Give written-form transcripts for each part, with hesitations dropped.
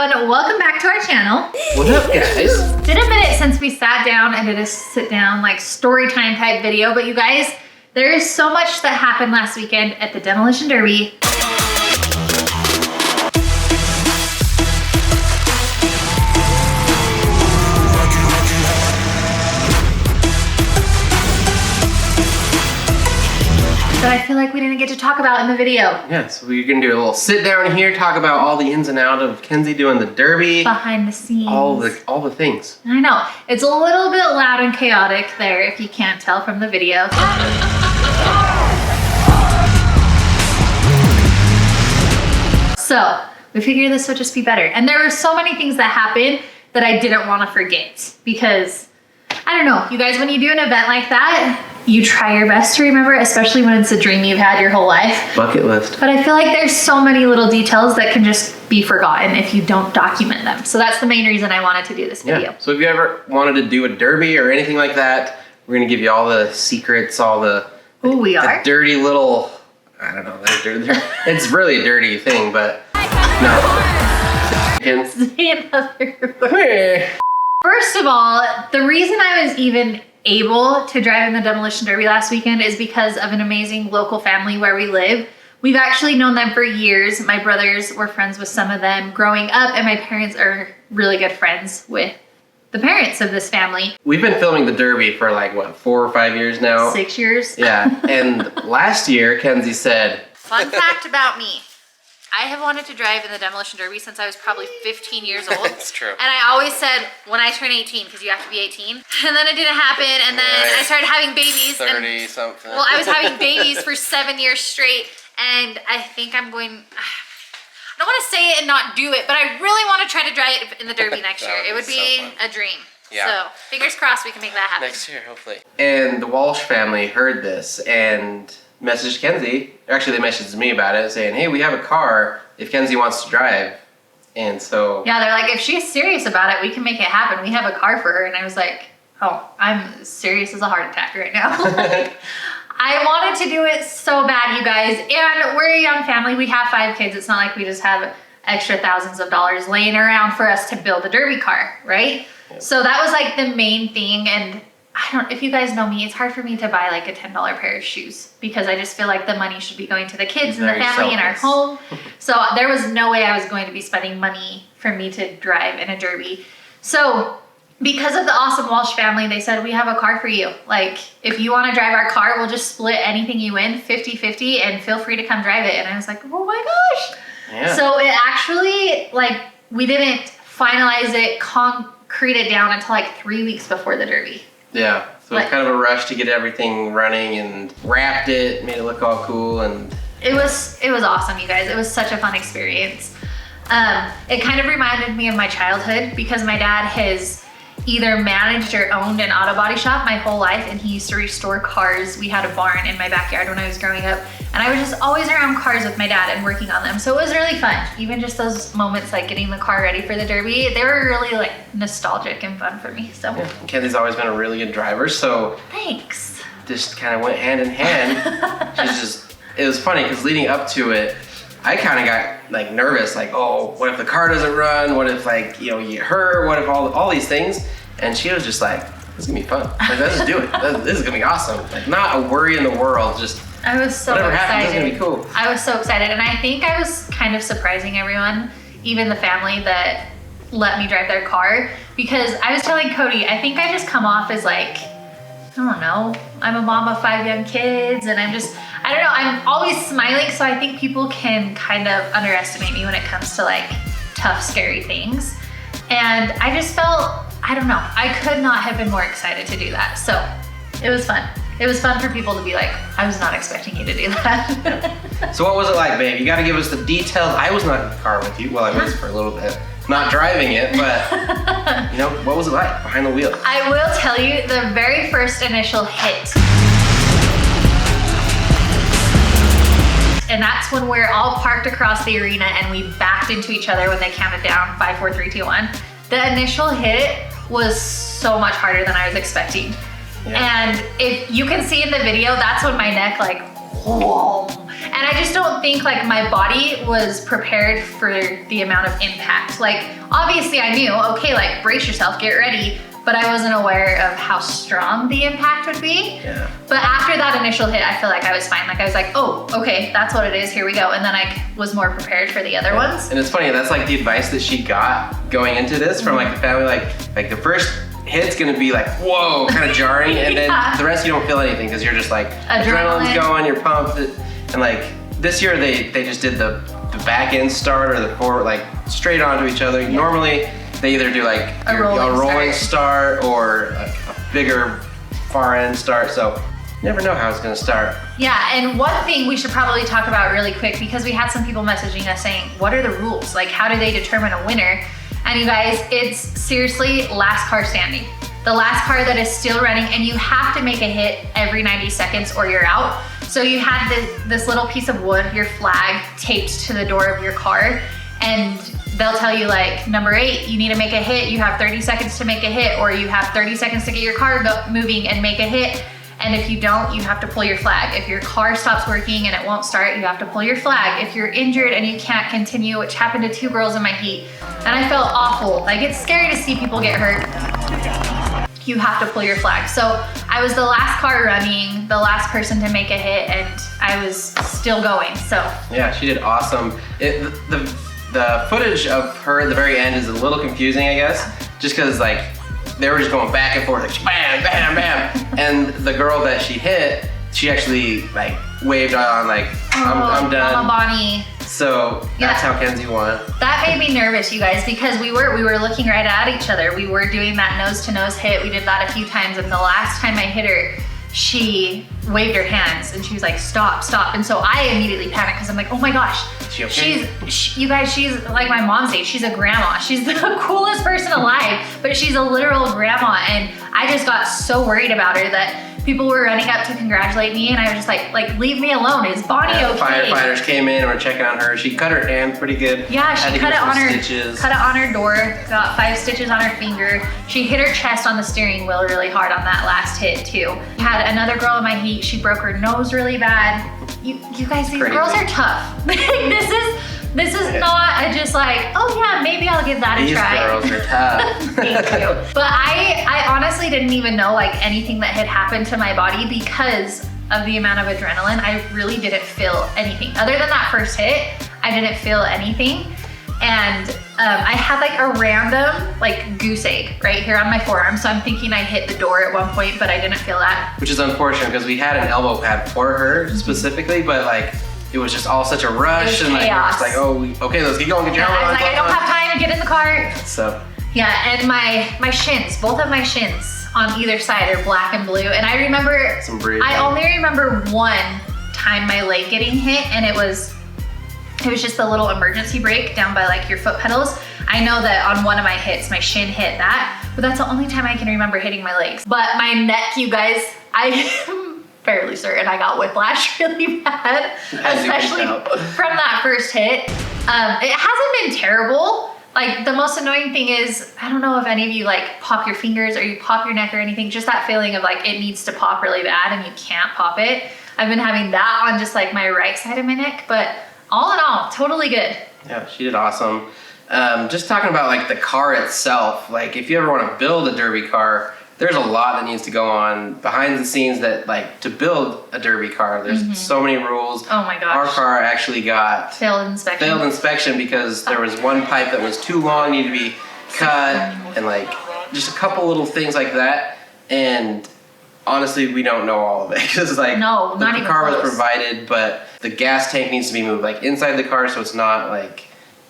everyone, welcome back to our channel. What up, guys? It's been a minute since we sat down and did a sit down like story time type video, but you guys, there is so much that happened last weekend at the Demolition Derby. That I feel like we didn't get to talk about in the video. Yeah, so we're gonna do a little sit down here, talk about all the ins and outs of Kenzie doing the derby. Behind the scenes. All the things. I know. It's a little bit loud and chaotic there if you can't tell from the video. So, we figured this would just be better. And there were so many things that happened that I didn't want to forget because, I don't know, you guys, when you do an event like that, you try your best to remember, especially when it's a dream you've had your whole life. Bucket list. But I feel like there's so many little details that can just be forgotten if you don't document them. So that's the main reason I wanted to do this video. Yeah. So if you ever wanted to do a derby or anything like that, we're gonna give you all the secrets, all the dirty little, I don't know, it's really a dirty thing, but no. Say another word. First of all, the reason I was even able to drive in the Demolition Derby last weekend is because of an amazing local family where we live. We've actually known them for years. My brothers were friends with some of them growing up, and my parents are really good friends with the parents of this family. We've been filming the Derby for like, what, 4 or 5 years now? 6 years. Yeah, and last year, Kenzie said... Fun fact about me. I have wanted to drive in the Demolition Derby since I was probably 15 years old. That's true. And I always said when I turn 18, because you have to be 18. And then it didn't happen, and then I started having babies. 30 something. Well, I was having babies for 7 years straight, and I think I'm going... I don't want to say it and not do it, but I really want to try to drive it in the Derby next year. It would be a dream. Yeah. So, fingers crossed we can make that happen. Next year, hopefully. And the Walsh family heard this and messaged Kenzie. Actually, they messaged me about it, saying, hey, we have a car if Kenzie wants to drive. And so... Yeah, they're like, if she's serious about it, we can make it happen. We have a car for her. And I was like, oh, I'm serious as a heart attack right now. I wanted to do it so bad, you guys. And we're a young family. We have 5 kids. It's not like we just have extra thousands of dollars laying around for us to build a derby car, right? Yeah. So that was like the main thing. And if you guys know me, it's hard for me to buy like a $10 pair of shoes because I just feel like the money should be going to the kids and the family in our home. So there was no way I was going to be spending money for me to drive in a derby. So because of the awesome Walsh family, they said, we have a car for you. Like, if you want to drive our car, we'll just split anything you win 50-50 and feel free to come drive it. And I was like, oh my gosh. Yeah. So it actually, like, we didn't finalize it, concrete it down until like 3 weeks before the derby. Yeah, so it's kind of a rush to get everything running and wrapped it, made it look all cool, and... It was awesome, you guys. It was such a fun experience. It kind of reminded me of my childhood because my dad has either managed or owned an auto body shop my whole life, and he used to restore cars. We had a barn in my backyard when I was growing up, and I was just always around cars with my dad and working on them. So it was really fun. Even just those moments like getting the car ready for the derby, they were really like nostalgic and fun for me. So yeah. Kenzie's always been a really good driver, so thanks. Just kind of went hand in hand. It was funny because leading up to it, I kind of got like nervous, like, oh, what if the car doesn't run? What if, like, you know, you get hurt? What if all these things? And she was just like, this is gonna be fun. Like, let's just do it. This is gonna be awesome. Like, not a worry in the world. Just I was so whatever excited. happens, it's gonna be cool. I was so excited, and I think I was kind of surprising everyone, even the family that let me drive their car, because I was telling Cody, I think I just come off as like, I don't know, I'm a mom of 5 young kids, and I don't know, I'm always smiling, so I think people can kind of underestimate me when it comes to like tough, scary things. And I just felt, I don't know, I could not have been more excited to do that. So it was fun. It was fun for people to be like, I was not expecting you to do that. So what was it like, babe? You gotta give us the details. I was not in the car with you. Well, I was for a little bit. Not driving it, but you know, what was it like behind the wheel? I will tell you, the very first initial hit. And that's when we're all parked across the arena and we backed into each other when they counted down 5, 4, 3, 2, 1. The initial hit was so much harder than I was expecting. Yeah. And if you can see in the video, that's when my neck like, whoa. And I just don't think like my body was prepared for the amount of impact. Like obviously I knew, okay, like brace yourself, get ready, but I wasn't aware of how strong the impact would be. Yeah. But after that initial hit, I feel like I was fine. Like I was like, oh, okay, that's what it is, here we go. And then I was more prepared for the other ones. And it's funny, that's like the advice that she got going into this from like the family, like the first hit's gonna be like, whoa, kind of jarring, and then the rest you don't feel anything because you're just like, adrenaline's going, you're pumped. And like this year they just did the back end start or the forward, like straight onto each other. Yeah. Normally they either do like a rolling start or a bigger far end start. So you never know how it's gonna start. Yeah, and one thing we should probably talk about really quick, because we had some people messaging us saying, what are the rules? Like how do they determine a winner? And you guys, it's seriously last car standing. The last car that is still running, and you have to make a hit every 90 seconds or you're out. So you had this little piece of wood, your flag, taped to the door of your car, and they'll tell you like, number 8, you need to make a hit, you have 30 seconds to make a hit, or you have 30 seconds to get your car moving and make a hit. And if you don't, you have to pull your flag. If your car stops working and it won't start, you have to pull your flag. If you're injured and you can't continue, which happened to 2 girls in my heat, and I felt awful. Like it's scary to see people get hurt. You have to pull your flag. So I was the last car running, the last person to make a hit, and I was still going, so. Yeah, she did awesome. The footage of her at the very end is a little confusing, I guess, just because like, they were just going back and forth, like bam, bam, bam. And the girl that she hit, she actually like waved on like, I'm done. Mama Bonnie. So that's how Kenzie won. That made me nervous, you guys, because we were looking right at each other. We were doing that nose to nose hit. We did that a few times, and the last time I hit her, she waved her hands and she was like, stop, stop. And so I immediately panicked because I'm like, oh my gosh, she okay? You guys, she's like my mom's age. She's a grandma. She's the coolest person alive, but she's a literal grandma. And I just got so worried about her that people were running up to congratulate me, and I was just like, leave me alone. Is Bonnie okay? Firefighters came in and were checking on her. She cut her hand pretty good. Yeah, she cut it on her door, got 5 stitches on her finger. She hit her chest on the steering wheel really hard on that last hit too. Had another girl in my heat, she broke her nose really bad. You guys, these girls are tough. This is not a just like, oh yeah, maybe I'll give that a try. These girls are tough. Thank you. But I honestly didn't even know like anything that had happened to my body because of the amount of adrenaline. I really didn't feel anything. Other than that first hit, I didn't feel anything. And I had like a random like goose egg right here on my forearm. So I'm thinking I hit the door at one point, but I didn't feel that. Which is unfortunate because we had an elbow pad for her specifically, but like, it was just all such a rush, and like, we're just like, oh, okay, let's get going, get your helmet on. I was like, I don't have time to get in the car. So. Yeah, and my shins, both of my shins on either side are black and blue. And I remember, I only remember one time my leg getting hit, and it was just a little emergency brake down by like your foot pedals. I know that on one of my hits, my shin hit that, but that's the only time I can remember hitting my legs. But my neck, you guys, I'm fairly certain I got whiplash really bad, especially from that first hit. It hasn't been terrible. Like the most annoying thing is, I don't know if any of you like pop your fingers or you pop your neck or anything, just that feeling of like it needs to pop really bad and you can't pop it. I've been having that on just like my right side of my neck, but all in all, totally good. Yeah, she did awesome. Just talking about like the car itself, like if you ever want to build a derby car, there's a lot that needs to go on behind the scenes that like to build a derby car. There's so many rules. Oh my gosh. Our car actually got failed inspection because there was one pipe that was too long, needed to be cut, and like just a couple little things like that. And honestly, we don't know all of it because like the car was provided, but the gas tank needs to be moved like inside the car so it's not like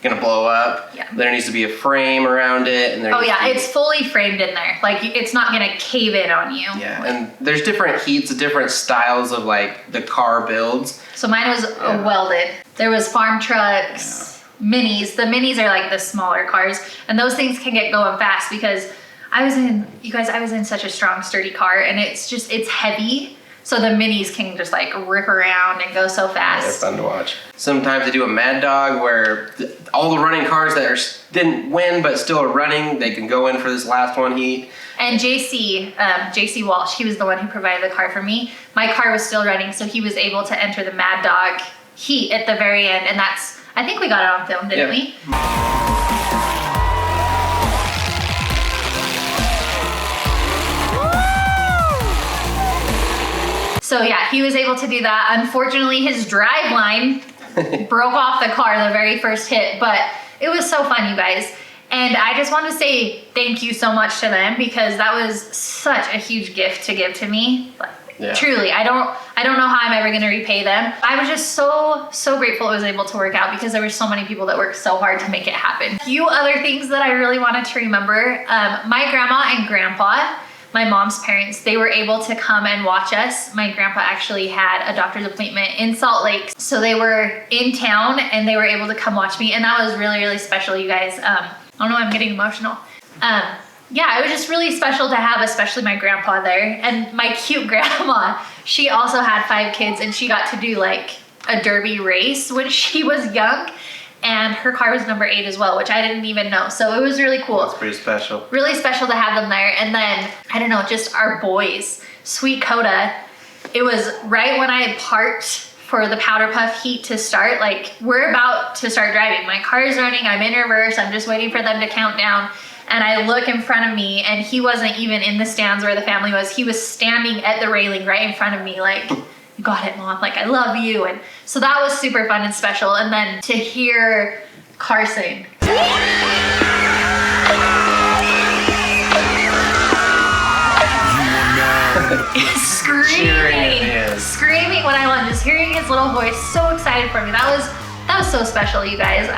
gonna blow up. Yeah. There needs to be a frame around it, and it's fully framed in there. Like it's not gonna cave in on you. Yeah, and there's different heats, different styles of like the car builds. So mine was welded. There was farm trucks, minis. The minis are like the smaller cars, and those things can get going fast because I was in such a strong, sturdy car, and it's heavy. So the minis can just like rip around and go so fast. They're fun to watch. Sometimes they do a Mad Dog where all the running cars that didn't win but still are running, they can go in for this last one heat. And JC Walsh, he was the one who provided the car for me. My car was still running, so he was able to enter the Mad Dog heat at the very end, and that's, I think we got it on film, didn't we? So yeah, he was able to do that. Unfortunately, his drive line broke off the car the very first hit, but it was so fun, you guys. And I just want to say thank you so much to them, because that was such a huge gift to give to me. Yeah. Truly, I don't know how I'm ever going to repay them. I was just so grateful it was able to work out, because there were so many people that worked so hard to make it happen. A few other things that I really wanted to remember. My grandma and grandpa, my mom's parents, they were able to come and watch us. My grandpa actually had a doctor's appointment in Salt Lake, so they were in town and they were able to come watch me, and that was really special, you guys. I don't know, I'm getting emotional. Yeah, it was just really special to have, especially my grandpa there. And my cute grandma, she also had 5 kids, and she got to do like a derby race when she was young. And her car was number 8 as well, which I didn't even know. So it was really cool. That's pretty special. Really special to have them there. And then, I don't know, just our boys. Sweet Coda, it was right when I had parked for the powder puff heat to start. Like, we're about to start driving. My car is running, I'm in reverse, I'm just waiting for them to count down. And I look in front of me, and he wasn't even in the stands where the family was. He was standing at the railing right in front of me, like, you got it, Mom, like, I love you. And so that was super fun and special. And then to hear Carson. Screaming when I won, just hearing his little voice, so excited for me. That was so special, you guys.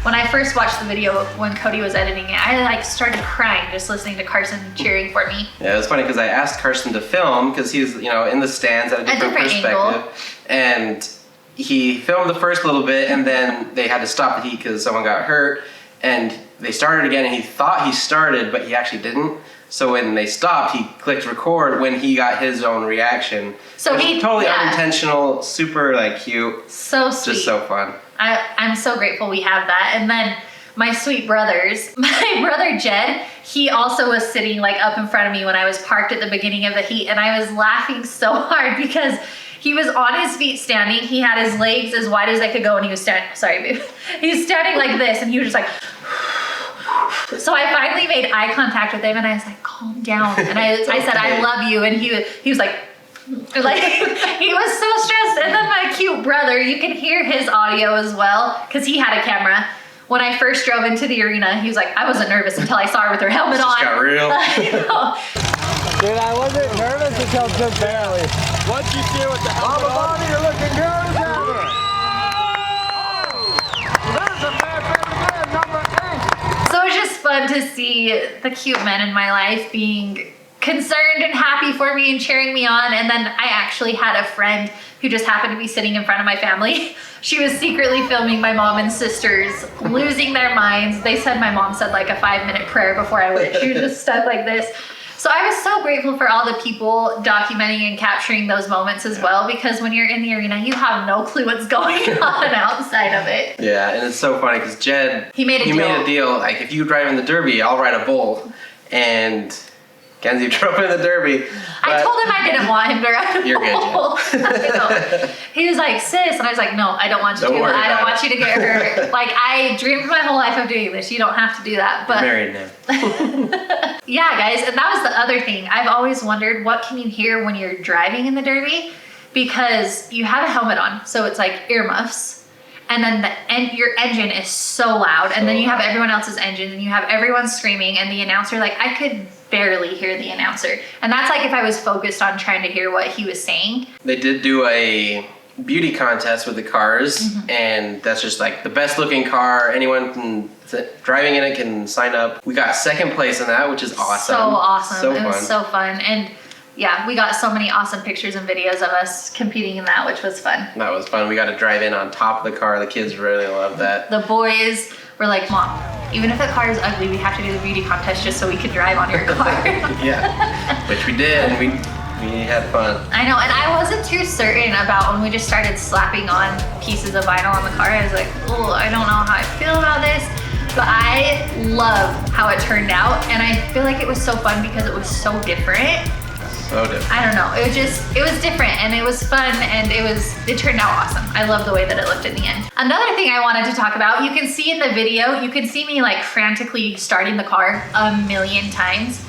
When I first watched the video when Cody was editing it, I like started crying just listening to Carson cheering for me. Yeah, it was funny because I asked Carson to film because he was, you know, in the stands at a different perspective. Angle. And he filmed the first little bit, and then they had to stop the heat because someone got hurt, and they started again, and he thought he started, but he actually didn't. So when they stopped, he clicked record when he got his own reaction. So he totally unintentional, super like cute. So sweet. Just so fun. I'm so grateful we have that. And then my sweet brothers, my brother Jed, he also was sitting like up in front of me when I was parked at the beginning of the heat, and I was laughing so hard because he was on his feet standing. He had his legs as wide as they could go, and he was standing, sorry babe. He was standing like this, and he was just like, so I finally made eye contact with him, and I was like, calm down. And I said, I love you. And he was like he was so stressed. And then my cute brother, you can hear his audio as well, because he had a camera. When I first drove into the arena, he was like, I wasn't nervous until I saw her with her helmet on. Just got real. Dude, I wasn't nervous until just barely. Once you see with the helmet on, you're looking good as ever. There's a man, number 8. So it was just fun to see the cute men in my life being concerned and happy for me and cheering me on. And then I actually had a friend who just happened to be sitting in front of my family. She was secretly filming my mom and sisters losing their minds. They said my mom said like a 5-minute prayer before I went. She was just stuck like this. So I was so grateful for all the people documenting and capturing those moments as well, because when you're in the arena, you have no clue what's going on outside of it. Yeah, and it's so funny because Jed, he made a deal. Like, if you drive in the Derby, I'll ride a bull. And Kenzie drove in the Derby. I told him I didn't want him to ride a bull. You're good, Jen. He was like, sis, and I was like, no, I don't want you to. I don't want you to get hurt. Like, I dreamed my whole life of doing this. You don't have to do that. But married now. Yeah, guys, and that was the other thing. I've always wondered, what can you hear when you're driving in the Derby? Because you have a helmet on, so it's like earmuffs. And then your engine is so loud, and then you have everyone else's engine, and you have everyone screaming, and the announcer, like, I could barely hear the announcer. And that's like if I was focused on trying to hear what he was saying. They did do a beauty contest with the cars, and that's just like the best looking car. Anyone driving in it can sign up. We got second place in that, which is awesome. So awesome. So it was fun. so fun. And yeah, we got so many awesome pictures and videos of us competing in that, which was fun. That was fun. We got to drive in on top of the car. The kids really loved that. The boys were like, Mom, even if the car is ugly, we have to do the beauty contest just so we could drive on your car. Yeah, which we did. We had fun. I know, and I wasn't too certain about when we just started slapping on pieces of vinyl on the car. I was like, oh, I don't know how I feel about this. But I love how it turned out, and I feel like it was so fun because it was so different. So different. I don't know. It was different and it was fun and it turned out awesome. I love the way that it looked in the end. Another thing I wanted to talk about, you can see in the video, you can see me like frantically starting the car a million times.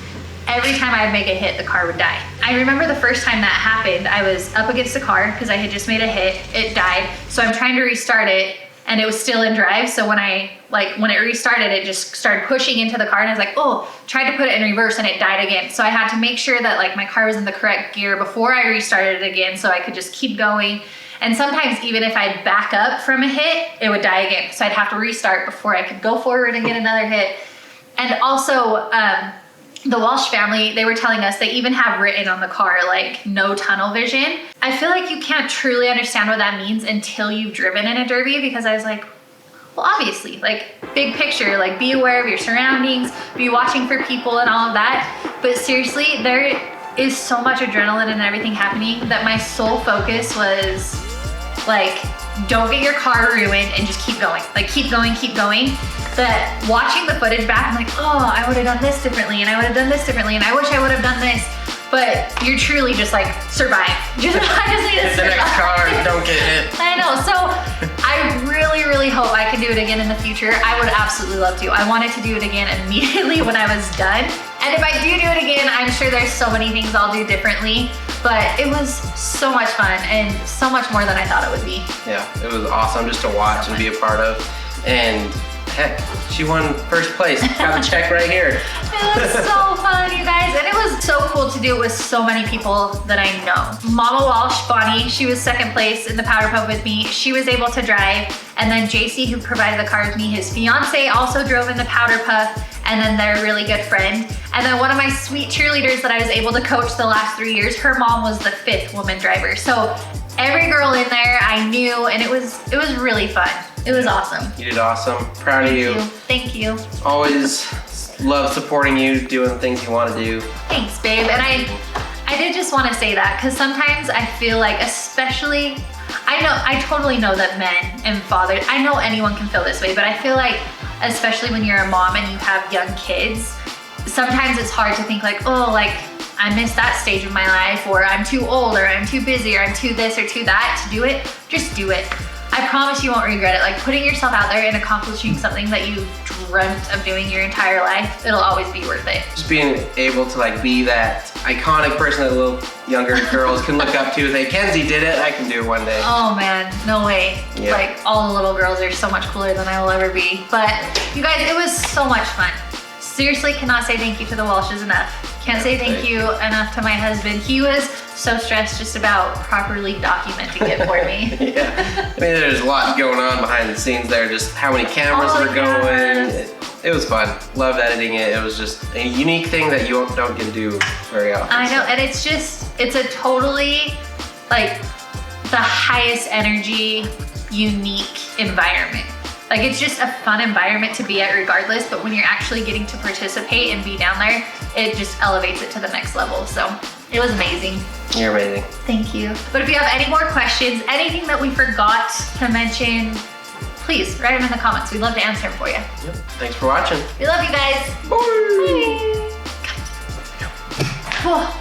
Every time I'd make a hit, the car would die. I remember the first time that happened, I was up against the car because I had just made a hit, it died. So I'm trying to restart it and it was still in drive. So when it restarted, it just started pushing into the car and I was like, oh, tried to put it in reverse and it died again. So I had to make sure that like my car was in the correct gear before I restarted it again so I could just keep going. And sometimes even if I'd back up from a hit, it would die again. So I'd have to restart before I could go forward and get another hit. And also, the Walsh family, they were telling us they even have written on the car, like, no tunnel vision. I feel like you can't truly understand what that means until you've driven in a derby, because I was like, well, obviously, like, big picture, like, be aware of your surroundings, be watching for people and all of that. But seriously, there is so much adrenaline and everything happening that my sole focus was, like, don't get your car ruined and just keep going. Like, keep going, keep going. That watching the footage back, I'm like, oh, I would have done this differently and I would have done this differently and I wish I would have done this. But you're truly just like, survive. I just need to hit the next car, don't get hit. I know, so I really, really hope I can do it again in the future. I would absolutely love to. I wanted to do it again immediately when I was done. And if I do it again, I'm sure there's so many things I'll do differently. But it was so much fun and so much more than I thought it would be. Yeah, it was awesome just to watch and be a part of. And heck, she won first place. Got the check right here. It was so fun, you guys. And it was so cool to do it with so many people that I know. Mama Walsh, Bonnie, she was second place in the powder puff with me. She was able to drive. And then JC, who provided the car with me, his fiance also drove in the powder puff. And then their really good friend. And then one of my sweet cheerleaders that I was able to coach the last 3 years, her mom was the 5th woman driver. So every girl in there I knew, and it was really fun. It was awesome. You did awesome. Proud of you. Thank you. Always love supporting you, doing the things you want to do. Thanks, babe. And I did just want to say that because sometimes I feel like, especially, I totally know that men and fathers, I know anyone can feel this way, but I feel like, especially when you're a mom and you have young kids, sometimes it's hard to think like, oh, like, I missed that stage of my life, or I'm too old, or I'm too busy, or I'm too this or too that to do it. Just do it. I promise you won't regret it. Like, putting yourself out there and accomplishing something that you've dreamt of doing your entire life, it'll always be worth it. Just being able to like be that iconic person that little younger girls can look up to. Say, Kenzie did it, I can do it one day. Oh man, no way. Yeah. Like, all the little girls are so much cooler than I will ever be. But you guys, it was so much fun. Seriously, cannot say thank you to the Walshes enough. Can't say thank you enough to my husband. He was so stressed just about properly documenting it for me. Yeah, I mean, there's a lot going on behind the scenes there, just how many cameras were going. It was fun. Loved editing it. It was just a unique thing that you don't get to do very often. I know, and it's a totally, like, the highest energy, unique environment. Like, it's just a fun environment to be at regardless, but when you're actually getting to participate and be down there, it just elevates it to the next level. So it was amazing. You're amazing. Thank you. But if you have any more questions, anything that we forgot to mention, please write them in the comments. We'd love to answer them for you. Yep. Thanks for watching. We love you guys. Bye. Bye.